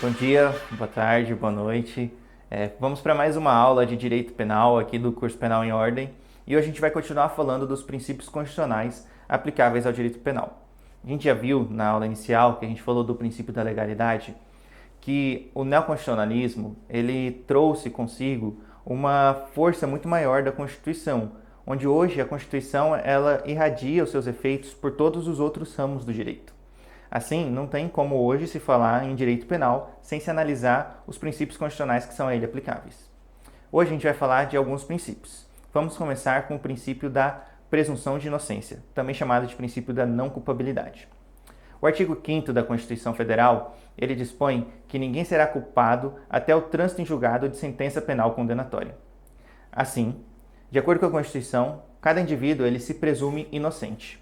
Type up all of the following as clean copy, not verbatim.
Bom dia, boa tarde, boa noite. Vamos para mais uma aula de Direito Penal aqui do curso Penal em Ordem e hoje a gente vai continuar falando dos princípios constitucionais aplicáveis ao direito penal. A gente já viu na aula inicial que a gente falou do princípio da legalidade, que o neoconstitucionalismo ele trouxe consigo uma força muito maior da Constituição, onde hoje a Constituição ela irradia os seus efeitos por todos os outros ramos do direito. Assim, não tem como hoje se falar em direito penal sem se analisar os princípios constitucionais que são a ele aplicáveis. Hoje a gente vai falar de alguns princípios. Vamos começar com o princípio da presunção de inocência, também chamado de princípio da não culpabilidade. O artigo 5º da Constituição Federal, ele dispõe que ninguém será culpado até o trânsito em julgado de sentença penal condenatória. Assim, de acordo com a Constituição, cada indivíduo ele se presume inocente.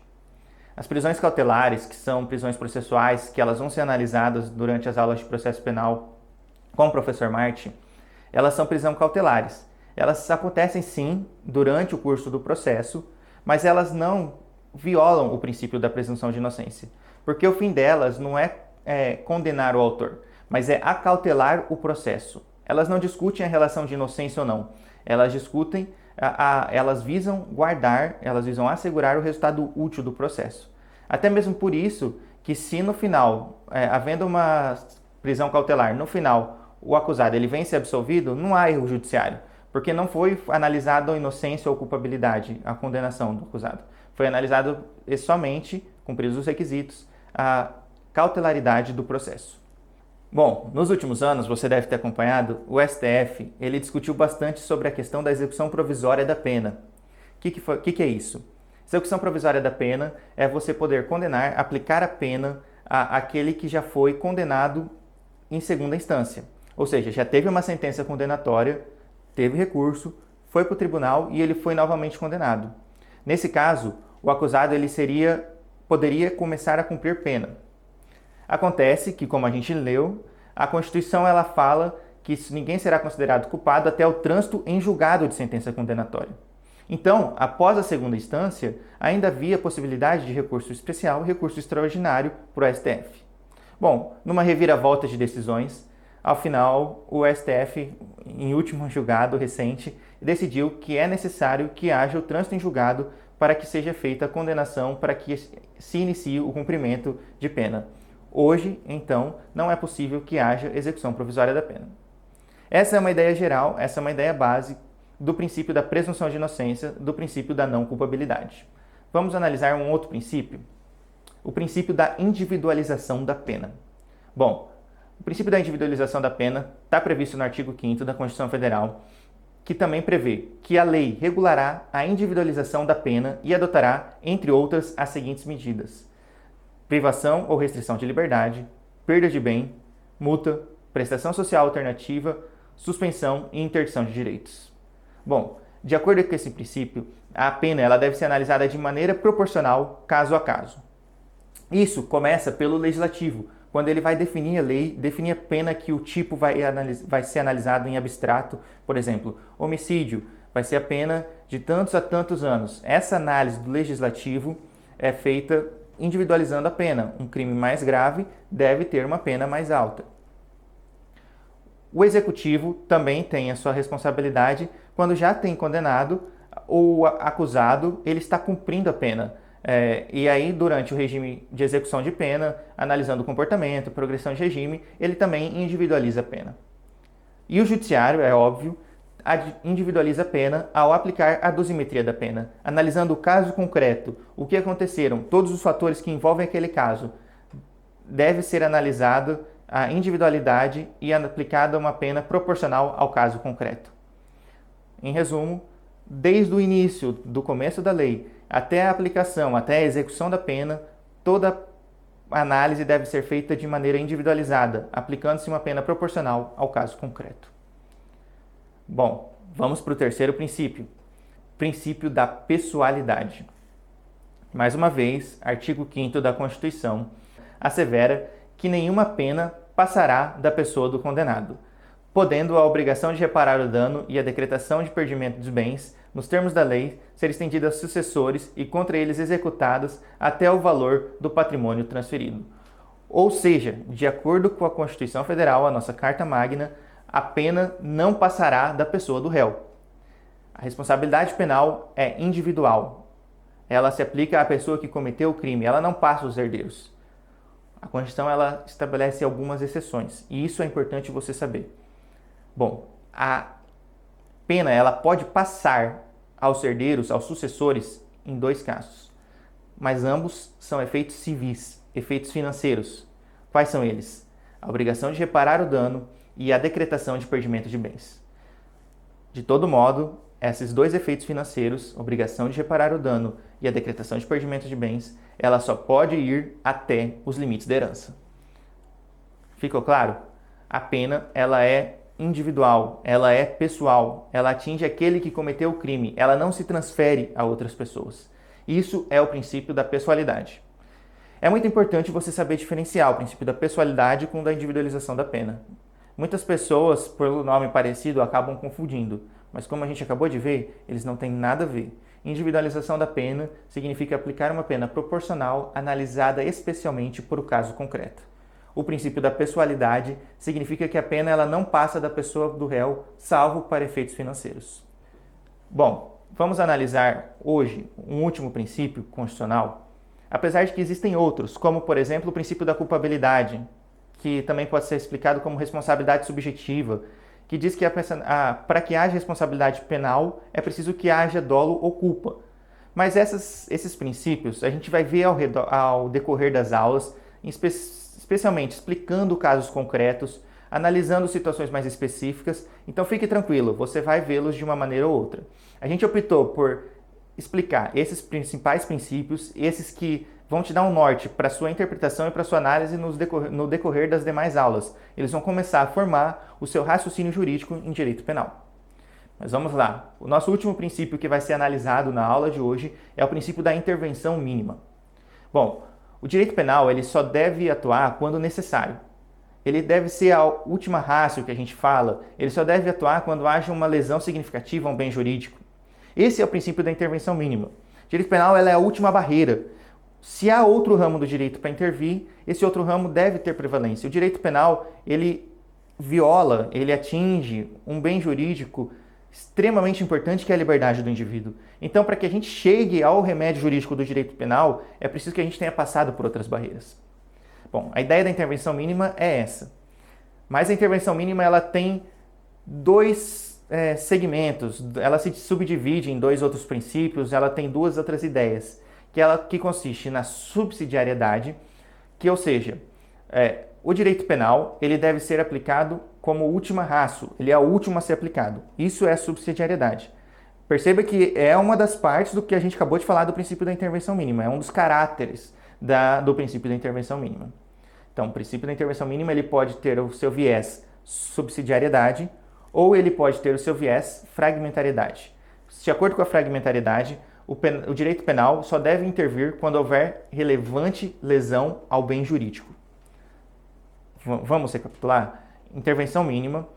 As prisões cautelares, que são prisões processuais, que elas vão ser analisadas durante as aulas de processo penal com o professor Marti, elas são prisão cautelares. Elas acontecem sim durante o curso do processo, mas elas não violam o princípio da presunção de inocência, porque o fim delas não é condenar o autor, mas é acautelar o processo. Elas não discutem a relação de inocência ou não, elas discutem elas visam guardar, elas visam assegurar o resultado útil do processo. Até mesmo por isso que se no final, havendo uma prisão cautelar, no final o acusado ele vem ser absolvido, não há erro judiciário, porque não foi analisado a inocência ou culpabilidade, a condenação do acusado. Foi analisado somente, cumpridos os requisitos, a cautelaridade do processo. Bom, nos últimos anos, você deve ter acompanhado, o STF ele discutiu bastante sobre a questão da execução provisória da pena. O que é isso? Execução provisória da pena é você poder condenar, aplicar a pena àquele que já foi condenado em segunda instância. Ou seja, já teve uma sentença condenatória, teve recurso, foi para o tribunal e ele foi novamente condenado. Nesse caso, o acusado ele poderia começar a cumprir pena. Acontece que, como a gente leu, a Constituição ela fala que ninguém será considerado culpado até o trânsito em julgado de sentença condenatória. Então, após a segunda instância, ainda havia possibilidade de recurso especial e recurso extraordinário para o STF. Bom, numa reviravolta de decisões, ao final, o STF, em último julgado recente, decidiu que é necessário que haja o trânsito em julgado para que seja feita a condenação, para que se inicie o cumprimento de pena. Hoje, então, não é possível que haja execução provisória da pena. Essa é uma ideia geral, essa é uma ideia base do princípio da presunção de inocência, do princípio da não culpabilidade. Vamos analisar um outro princípio? O princípio da individualização da pena. Bom, o princípio da individualização da pena está previsto no artigo 5º da Constituição Federal, que também prevê que a lei regulará a individualização da pena e adotará, entre outras, as seguintes medidas: privação ou restrição de liberdade, perda de bem, multa, prestação social alternativa, suspensão e interdição de direitos. Bom, de acordo com esse princípio, a pena ela deve ser analisada de maneira proporcional, caso a caso. Isso começa pelo legislativo, quando ele vai definir a lei, definir a pena que o tipo vai ser analisado em abstrato. Por exemplo, homicídio vai ser a pena de tantos a tantos anos. Essa análise do legislativo é feita individualizando a pena. Um crime mais grave deve ter uma pena mais alta. O executivo também tem a sua responsabilidade quando já tem condenado o acusado, ele está cumprindo a pena. E aí, durante o regime de execução de pena, analisando o comportamento, progressão de regime, ele também individualiza a pena. E o judiciário, é óbvio, individualiza a pena ao aplicar a dosimetria da pena, analisando o caso concreto, o que aconteceram, todos os fatores que envolvem aquele caso. Deve ser analisado a individualidade e aplicada uma pena proporcional ao caso concreto. Em resumo, desde o início, do começo da lei, até a aplicação, até a execução da pena, toda a análise deve ser feita de maneira individualizada, aplicando-se uma pena proporcional ao caso concreto. Bom, vamos para o terceiro princípio, princípio da pessoalidade. Mais uma vez, artigo 5º da Constituição assevera que nenhuma pena passará da pessoa do condenado, podendo a obrigação de reparar o dano e a decretação de perdimento dos bens, nos termos da lei, ser estendida aos sucessores e contra eles executadas até o valor do patrimônio transferido. Ou seja, de acordo com a Constituição Federal, a nossa Carta Magna, a pena não passará da pessoa do réu. A responsabilidade penal é individual. Ela se aplica à pessoa que cometeu o crime, ela não passa aos herdeiros. A Constituição ela estabelece algumas exceções, e isso é importante você saber. Bom, a pena ela pode passar aos herdeiros, aos sucessores, em 2 casos. Mas ambos são efeitos civis, efeitos financeiros. Quais são eles? A obrigação de reparar o dano e a decretação de perdimento de bens. De todo modo, esses 2 efeitos financeiros, obrigação de reparar o dano e a decretação de perdimento de bens, ela só pode ir até os limites da herança. Ficou claro? A pena ela é individual, ela é pessoal, ela atinge aquele que cometeu o crime, ela não se transfere a outras pessoas. Isso é o princípio da pessoalidade. É muito importante você saber diferenciar o princípio da pessoalidade com o da individualização da pena. Muitas pessoas, pelo nome parecido, acabam confundindo, mas como a gente acabou de ver, eles não têm nada a ver. Individualização da pena significa aplicar uma pena proporcional analisada especialmente por o caso concreto. O princípio da pessoalidade significa que a pena ela não passa da pessoa do réu, salvo para efeitos financeiros. Bom, vamos analisar hoje um último princípio constitucional, apesar de que existem outros, como por exemplo o princípio da culpabilidade, que também pode ser explicado como responsabilidade subjetiva, que diz que para que haja responsabilidade penal é preciso que haja dolo ou culpa. Mas esses princípios a gente vai ver ao decorrer das aulas, especialmente explicando casos concretos, analisando situações mais específicas. Então fique tranquilo, você vai vê-los de uma maneira ou outra. A gente optou por explicar esses principais princípios, esses que vão te dar um norte para a sua interpretação e para a sua análise no decorrer das demais aulas. Eles vão começar a formar o seu raciocínio jurídico em direito penal. Mas vamos lá. O nosso último princípio que vai ser analisado na aula de hoje é o princípio da intervenção mínima. Bom, o direito penal ele só deve atuar quando necessário. Ele deve ser a última ratio que a gente fala. Ele só deve atuar quando haja uma lesão significativa a um bem jurídico. Esse é o princípio da intervenção mínima. O direito penal ela é a última barreira. Se há outro ramo do direito para intervir, esse outro ramo deve ter prevalência. O direito penal, ele viola, ele atinge um bem jurídico extremamente importante que é a liberdade do indivíduo. Então, para que a gente chegue ao remédio jurídico do direito penal, é preciso que a gente tenha passado por outras barreiras. Bom, a ideia da intervenção mínima é essa. Mas a intervenção mínima ela tem 2 segmentos, ela se subdivide em 2 outros princípios, ela tem 2 outras ideias, que consiste na subsidiariedade, que ou seja, o direito penal ele deve ser aplicado como última ratio, ele é o último a ser aplicado. Isso é subsidiariedade. Perceba que é uma das partes do que a gente acabou de falar do princípio da intervenção mínima, é um dos caracteres do princípio da intervenção mínima. Então, o princípio da intervenção mínima ele pode ter o seu viés subsidiariedade ou ele pode ter o seu viés fragmentariedade. De acordo com a fragmentariedade, o direito penal só deve intervir quando houver relevante lesão ao bem jurídico. Vamos recapitular? Intervenção mínima,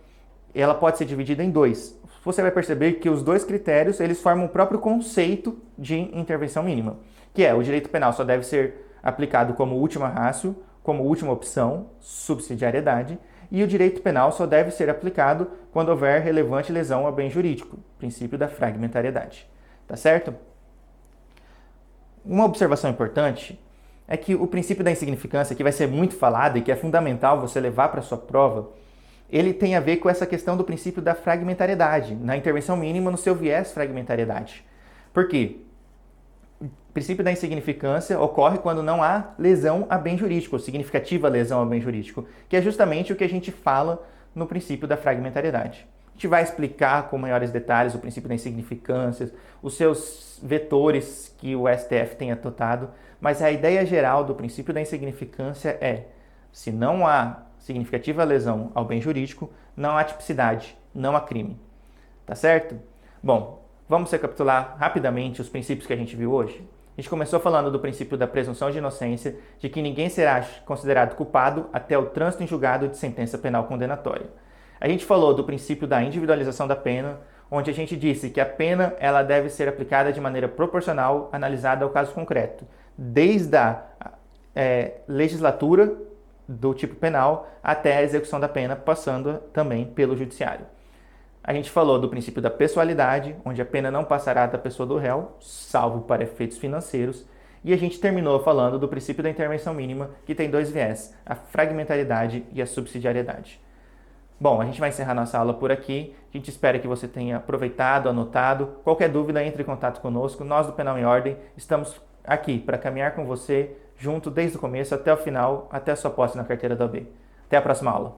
ela pode ser dividida em 2. Você vai perceber que os 2 critérios eles formam o próprio conceito de intervenção mínima, que é o direito penal só deve ser aplicado como última ratio, como última opção, subsidiariedade, e o direito penal só deve ser aplicado quando houver relevante lesão ao bem jurídico, princípio da fragmentariedade. Tá certo? Uma observação importante é que o princípio da insignificância, que vai ser muito falado e que é fundamental você levar para a sua prova, ele tem a ver com essa questão do princípio da fragmentariedade, na intervenção mínima no seu viés fragmentariedade. Por quê? O princípio da insignificância ocorre quando não há lesão a bem jurídico, significativa lesão a bem jurídico, que é justamente o que a gente fala no princípio da fragmentariedade. A gente vai explicar com maiores detalhes o princípio da insignificância, os seus vetores que o STF tem adotado, mas a ideia geral do princípio da insignificância é: se não há significativa lesão ao bem jurídico, não há tipicidade, não há crime. Tá certo? Bom, vamos recapitular rapidamente os princípios que a gente viu hoje? A gente começou falando do princípio da presunção de inocência, de que ninguém será considerado culpado até o trânsito em julgado de sentença penal condenatória. A gente falou do princípio da individualização da pena, onde a gente disse que a pena ela deve ser aplicada de maneira proporcional, analisada ao caso concreto, desde a legislatura do tipo penal até a execução da pena, passando também pelo judiciário. A gente falou do princípio da pessoalidade, onde a pena não passará da pessoa do réu, salvo para efeitos financeiros. E a gente terminou falando do princípio da intervenção mínima, que tem dois viés, a fragmentaridade e a subsidiariedade. Bom, a gente vai encerrar nossa aula por aqui. A gente espera que você tenha aproveitado, anotado. Qualquer dúvida, entre em contato conosco. Nós do Penal em Ordem estamos aqui para caminhar com você junto desde o começo até o final, até a sua posse na carteira da OAB. Até a próxima aula.